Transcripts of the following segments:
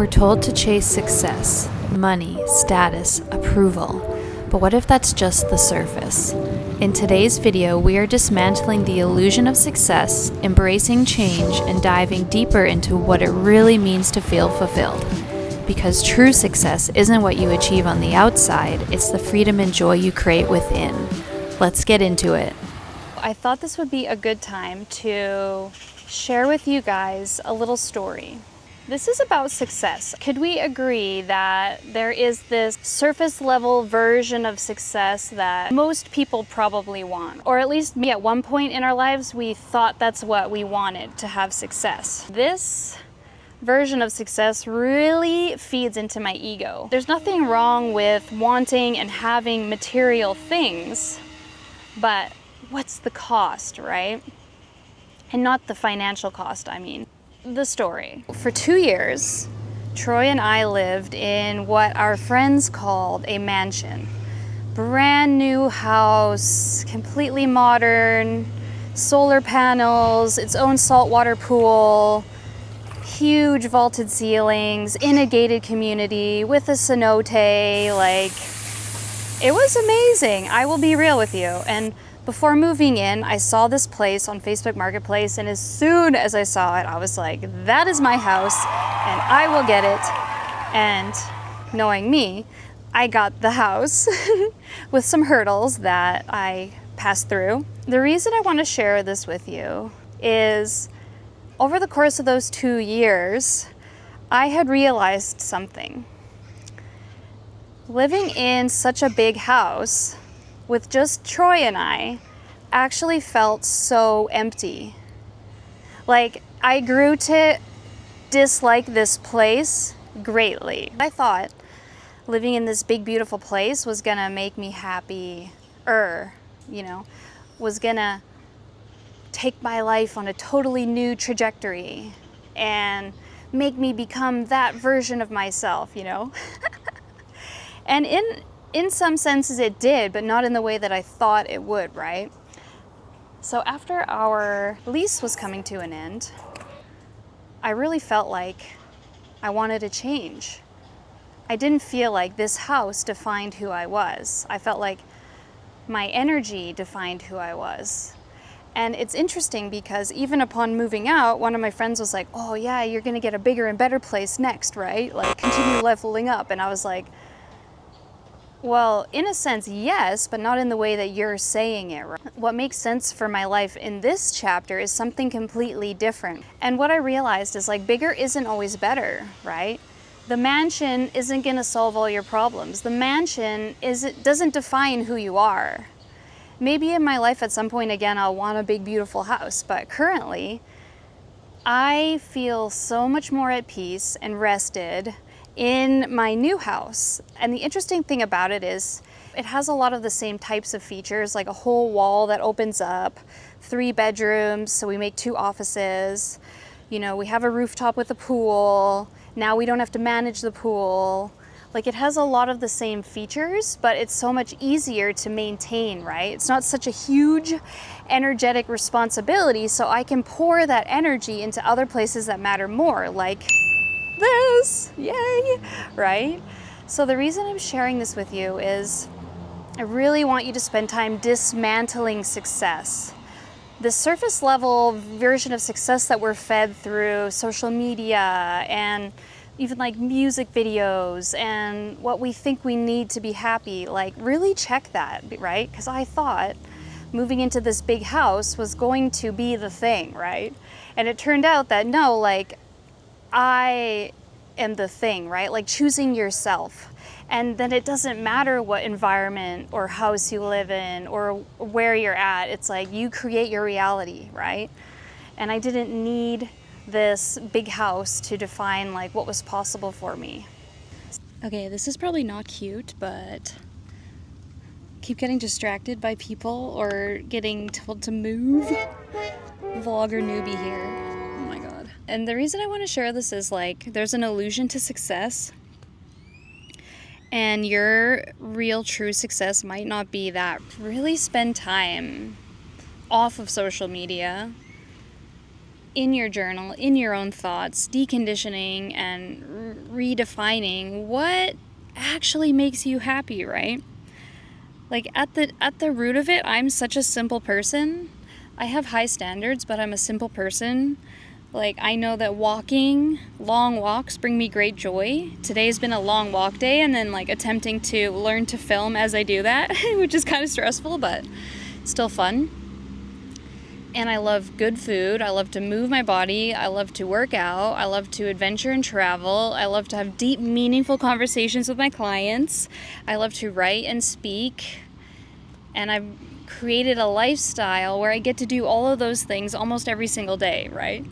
We're told to chase success, money, status, approval. But what if that's just the surface? In today's video, we are dismantling the illusion of success, embracing change, and diving deeper into what it really means to feel fulfilled. Because true success isn't what you achieve on the outside, it's the freedom and joy you create within. Let's get into it. I thought this would be a good time to share with you guys a little story. This is about success. Could we agree that there is this surface level version of success that most people probably want? Or at least me, at one point in our lives, we thought that's what we wanted, to have success. This version of success really feeds into my ego. There's nothing wrong with wanting and having material things, but what's the cost, right? And not the financial cost, I mean. The story. For 2 years, Troy and I lived in what our friends called a mansion. Brand new house, completely modern, solar panels, its own saltwater pool, huge vaulted ceilings, in a gated community with a cenote. Like, it was amazing. I will be real with you. And before moving in, I saw this place on Facebook Marketplace, and as soon as I saw it, I was like, that is my house, and I will get it. And knowing me, I got the house with some hurdles that I passed through. The reason I want to share this with you is over the course of those 2 years, I had realized something. Living in such a big house with just Troy and I actually felt so empty. Like, I grew to dislike this place greatly. I thought living in this big, beautiful place was gonna make me happy, was gonna take my life on a totally new trajectory and make me become that version of myself, And in some senses it did, but not in the way that I thought it would, right? So after our lease was coming to an end, I really felt like I wanted to change. I didn't feel like this house defined who I was. I felt like my energy defined who I was. And it's interesting because even upon moving out, one of my friends was like, oh yeah, you're gonna get a bigger and better place next, right? Like, continue leveling up. And I was like, well, in a sense, yes, but not in the way that you're saying it. Right? What makes sense for my life in this chapter is something completely different. And what I realized is, like, bigger isn't always better, right? The mansion isn't gonna solve all your problems. The mansion doesn't define who you are. Maybe in my life at some point again, I'll want a big, beautiful house, but currently, I feel so much more at peace and rested in my new house. And the interesting thing about it is it has a lot of the same types of features, like a whole wall that opens up, 3 bedrooms, so we make 2 offices. We have a rooftop with a pool. Now we don't have to manage the pool. Like, it has a lot of the same features, but it's so much easier to maintain, right? It's not such a huge energetic responsibility, so I can pour that energy into other places that matter more, like this, yay, right? So the reason I'm sharing this with you is I really want you to spend time dismantling success. The surface level version of success that we're fed through social media and even like music videos and what we think we need to be happy, like, really check that, right? Because I thought moving into this big house was going to be the thing, right? And it turned out that no, like, I am the thing, right? Like, choosing yourself. And then it doesn't matter what environment or house you live in or where you're at. It's like you create your reality, right? And I didn't need this big house to define like what was possible for me. Okay, this is probably not cute, but keep getting distracted by people or getting told to move. Vlogger newbie here. Oh my god. And the reason I want to share this is, like, there's an illusion to success, and your real true success might not be that. Really spend time off of social media in your journal, in your own thoughts, deconditioning and redefining what actually makes you happy, right? Like at the root of it, I'm such a simple person. I have high standards, but I'm a simple person. Like, I know that long walks bring me great joy. Today's been a long walk day, and then like attempting to learn to film as I do that, which is kind of stressful, but still fun. And I love good food. I love to move my body. I love to work out. I love to adventure and travel. I love to have deep, meaningful conversations with my clients. I love to write and speak. And I've created a lifestyle where I get to do all of those things almost every single day, right?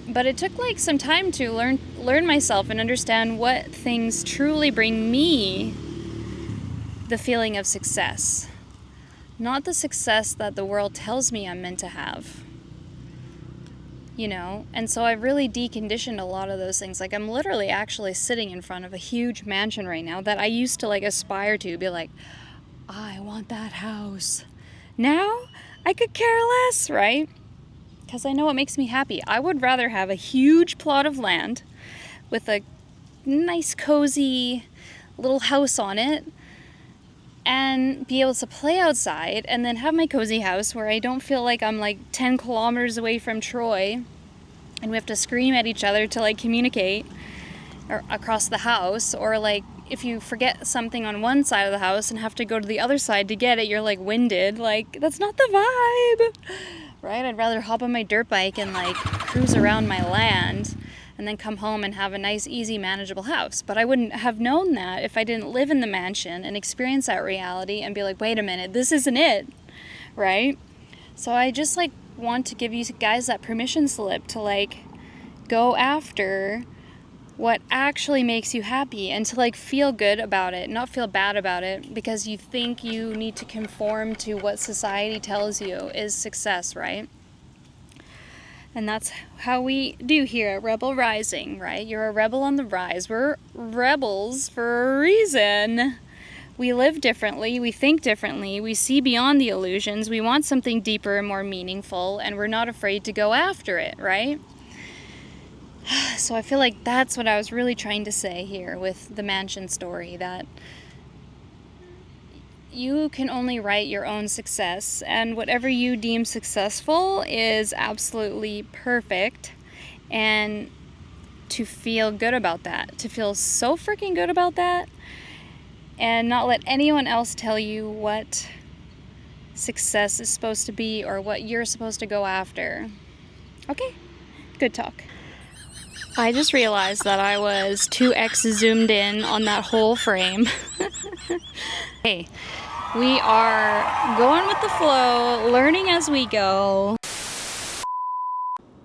But it took like some time to learn myself and understand what things truly bring me the feeling of success. Not the success that the world tells me I'm meant to have. You know? And so I've really deconditioned a lot of those things. Like, I'm literally actually sitting in front of a huge mansion right now that I used to like aspire to, be like, I want that house. Now I could care less, right? Because I know what makes me happy. I would rather have a huge plot of land with a nice cozy little house on it and be able to play outside and then have my cozy house where I don't feel like I'm like 10 kilometers away from Troy and we have to scream at each other to like communicate or across the house, or like if you forget something on one side of the house and have to go to the other side to get it, you're like winded. Like, that's not the vibe, right? I'd rather hop on my dirt bike and like cruise around my land and then come home and have a nice, easy, manageable house. But I wouldn't have known that if I didn't live in the mansion and experience that reality and be like, wait a minute, this isn't it, right? So I just like want to give you guys that permission slip to like go after what actually makes you happy and to like feel good about it, not feel bad about it because you think you need to conform to what society tells you is success, right? And that's how we do here at Rebel Rising, right? You're a rebel on the rise. We're rebels for a reason. We live differently, we think differently, we see beyond the illusions, we want something deeper and more meaningful, and we're not afraid to go after it, right? So I feel like that's what I was really trying to say here with the mansion story, that you can only write your own success, and whatever you deem successful is absolutely perfect. And to feel good about that, to feel so freaking good about that, and not let anyone else tell you what success is supposed to be or what you're supposed to go after. Okay? Good talk. I just realized that I was 2x zoomed in on that whole frame. Hey, we are going with the flow, learning as we go.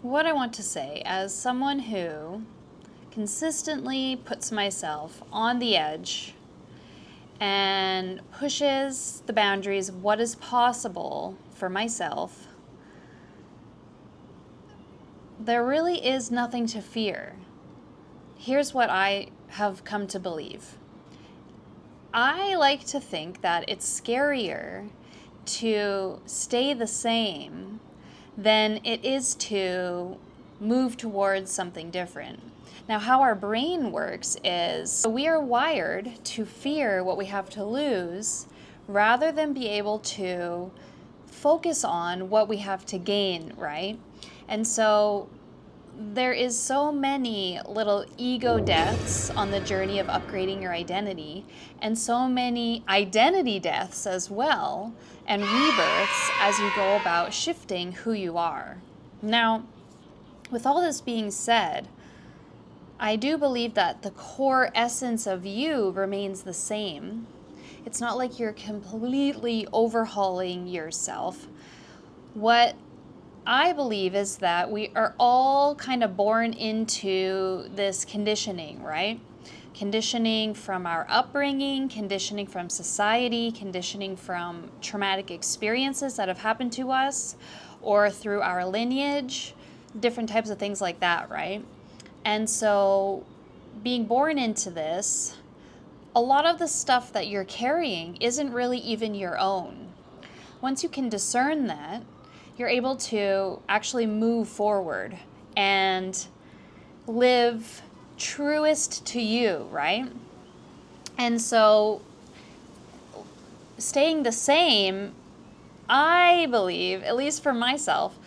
What I want to say, as someone who consistently puts myself on the edge and pushes the boundaries of what is possible for myself, there really is nothing to fear. Here's what I have come to believe. I like to think that it's scarier to stay the same than it is to move towards something different. Now, how our brain works is we are wired to fear what we have to lose rather than be able to focus on what we have to gain, right? And so there is so many little ego deaths on the journey of upgrading your identity, and so many identity deaths as well, and rebirths as you go about shifting who you are. Now, with all this being said, I do believe that the core essence of you remains the same. It's not like you're completely overhauling yourself. What I believe is that we are all kind of born into this conditioning, right? Conditioning from our upbringing, conditioning from society, conditioning from traumatic experiences that have happened to us, or through our lineage, different types of things like that, right? And so being born into this, a lot of the stuff that you're carrying isn't really even your own. Once you can discern that, you're able to actually move forward and live truest to you, right? And so staying the same, I believe, at least for myself,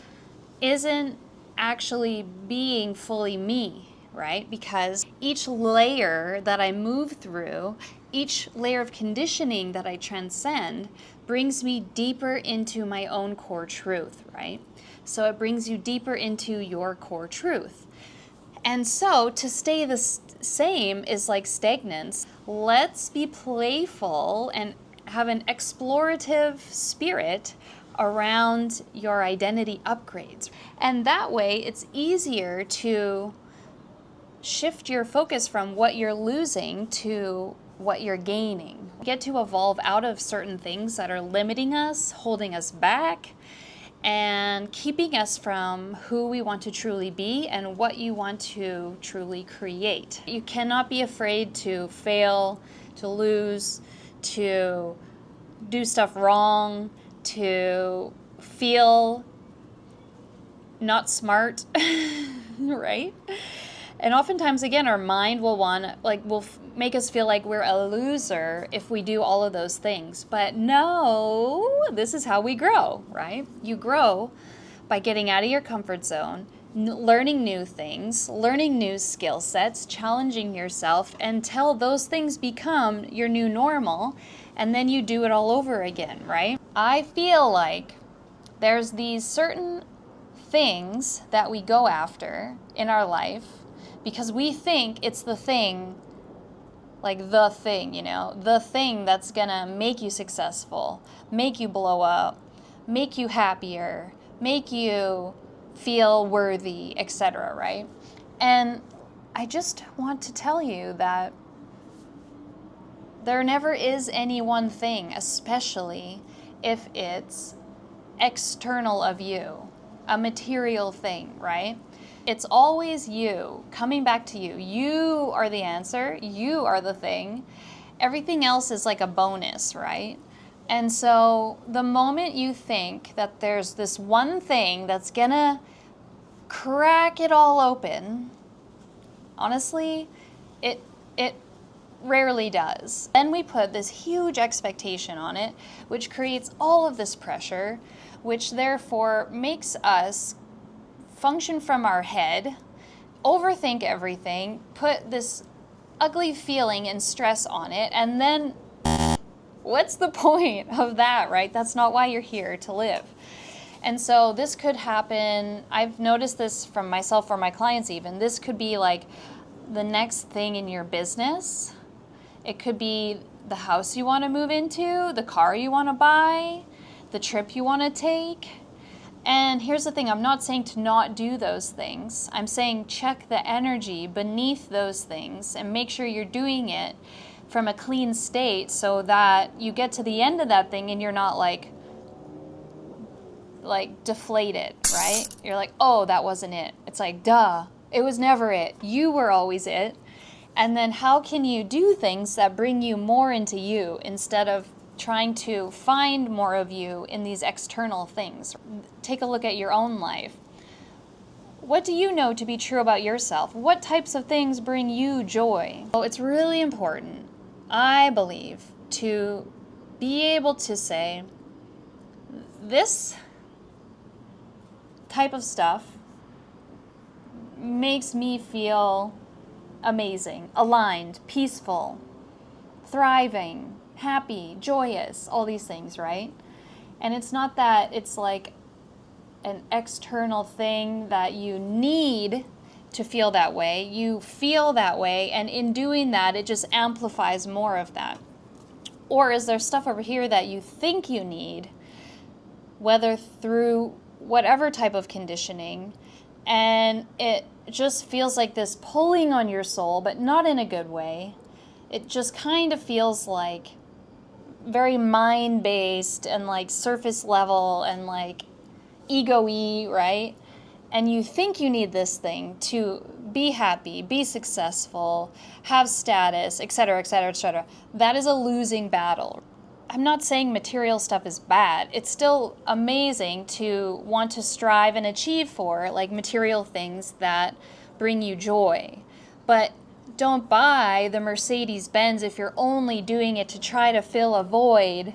isn't actually being fully me, right? Because each layer that I move through, each layer of conditioning that I transcend, brings me deeper into my own core truth, right? So it brings you deeper into your core truth. And so to stay the same is like stagnance. Let's be playful and have an explorative spirit around your identity upgrades. And that way it's easier to shift your focus from what you're losing to what you're gaining. Get to evolve out of certain things that are limiting us, holding us back, and keeping us from who we want to truly be and what you want to truly create. You cannot be afraid to fail, to lose, to do stuff wrong, to feel not smart, right? And oftentimes, again, our mind will make us feel like we're a loser if we do all of those things. But no, this is how we grow, right? You grow by getting out of your comfort zone, learning new things, learning new skill sets, challenging yourself until those things become your new normal, and then you do it all over again, right? I feel like there's these certain things that we go after in our life because we think it's the thing, like the thing, the thing that's gonna make you successful, make you blow up, make you happier, make you feel worthy, etc., right? And I just want to tell you that there never is any one thing, especially if it's external of you, a material thing, right? It's always you, coming back to you. You are the answer. You are the thing. Everything else is like a bonus, right? And so the moment you think that there's this one thing that's gonna crack it all open, honestly, it rarely does. Then we put this huge expectation on it, which creates all of this pressure, which therefore makes us function from our head, overthink everything, put this ugly feeling and stress on it, and then what's the point of that, right? That's not why you're here to live. And so this could happen, I've noticed this from myself or my clients even, this could be like the next thing in your business. It could be the house you want to move into, the car you want to buy, the trip you want to take. And here's the thing, I'm not saying to not do those things. I'm saying check the energy beneath those things and make sure you're doing it from a clean state so that you get to the end of that thing and you're not like deflated, right? You're like, oh, that wasn't it. It's like, duh, it was never it. You were always it. And then how can you do things that bring you more into you instead of trying to find more of you in these external things? Take a look at your own life. What do you know to be true about yourself? What types of things bring you joy? So it's really important, I believe, to be able to say, this type of stuff makes me feel amazing, aligned, peaceful, thriving, happy, joyous, all these things, right? And it's not that it's like an external thing that you need to feel that way. You feel that way, and in doing that, it just amplifies more of that. Or is there stuff over here that you think you need, whether through whatever type of conditioning, and it just feels like this pulling on your soul, but not in a good way. It just kind of feels like very mind-based and like surface level and like ego-y, right? And you think you need this thing to be happy, be successful, have status, etc., etc., etc. That is a losing battle. I'm not saying material stuff is bad. It's still amazing to want to strive and achieve for, like, material things that bring you joy. But don't buy the Mercedes-Benz if you're only doing it to try to fill a void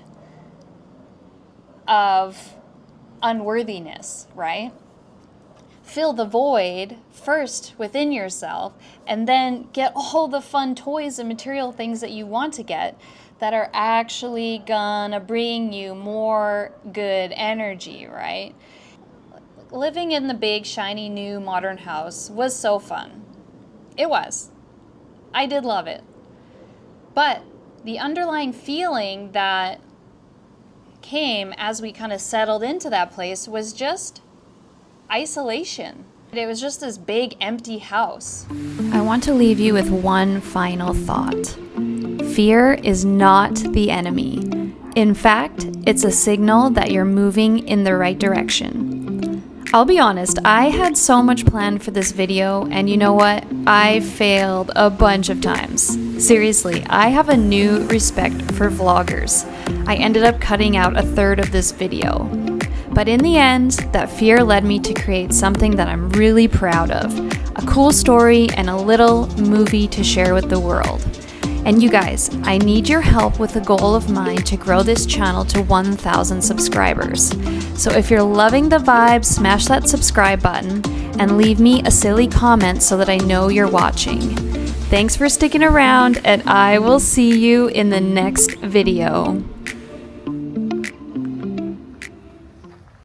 of unworthiness, right? Fill the void first within yourself, and then get all the fun toys and material things that you want to get that are actually gonna bring you more good energy, right? Living in the big, shiny, new, modern house was so fun. It was. I did love it. But the underlying feeling that came as we kind of settled into that place was just isolation. It was just this big, empty house. I want to leave you with one final thought. Fear is not the enemy. In fact, it's a signal that you're moving in the right direction. I'll be honest, I had so much planned for this video, and you know what? I failed a bunch of times. Seriously, I have a new respect for vloggers. I ended up cutting out a third of this video. But in the end, that fear led me to create something that I'm really proud of. A cool story and a little movie to share with the world. And you guys, I need your help with a goal of mine to grow this channel to 1,000 subscribers. So if you're loving the vibe, smash that subscribe button and leave me a silly comment so that I know you're watching. Thanks for sticking around, and I will see you in the next video.